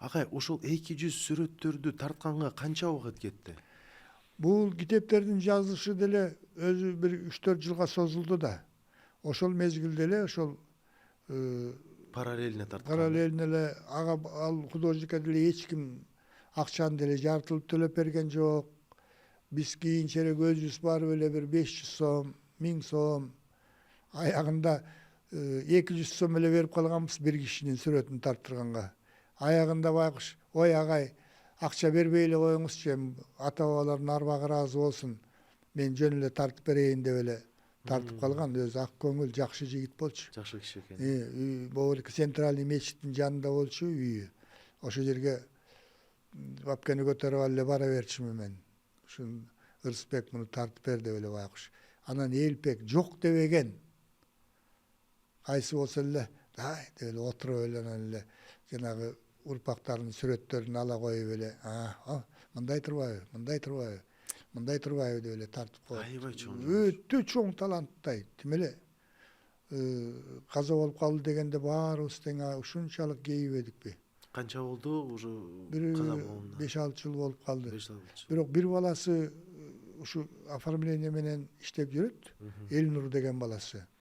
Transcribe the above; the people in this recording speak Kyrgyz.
Агай, ошол 200 сүрөттөрдү тартканга канча убакыт кетти? Бул китептердин жазышы деле өзү бир 3-4 жылга созулду да. Ошол мезгилде эле ошол Параллельно тарткан. параллельно эле ал художникке деле эч ким акчаны деле жартылып төлөп берген жок. Биз кийинчерээк өзүбүз барып эле бир 500 сом, 1000 сом, аягында 200 сом эле берип калганбыз бир кишинин сүрөтүн тарттырганга. Аягында байкуш, ой агай, акча бербей эле коюңузчу, эми ата бабалардын арбагы ыраазы болсун, мен жөн эле тартып берейин деп эле тартып калган. Өзү ак көңүл, жакшы жигит болчу. Жакшы киши экен. Могу центральный мечиттин жанында болчу үйү. Ошол жерге папкени көтөрүп алып эле бара берчүмүн мен. Ушун Ырысбек муну тартып бер деп эле байкуш. Анан Элбек жок дебеген. Кайсы болсо эле, дай деп эле отуруп эле анан эле жанагы урпактардын сүрөттөрүн ала коюп эле, мындай турбайбы, мындай турбайбы, мындай турбайбы деп эле тартып коет. Аябай чоң. Өтө чоң таланттай. Тим эле каза болуп калды дегенде баарыбыз тең ушунчалык кейибедикпи. Канча болду уже Бир каза болгонуна? 5-6 жыл болуп калды. 5 жыл болчу. Бирок бир баласы ушу оформление менен иштеп жүрөт. Элнур деген баласы.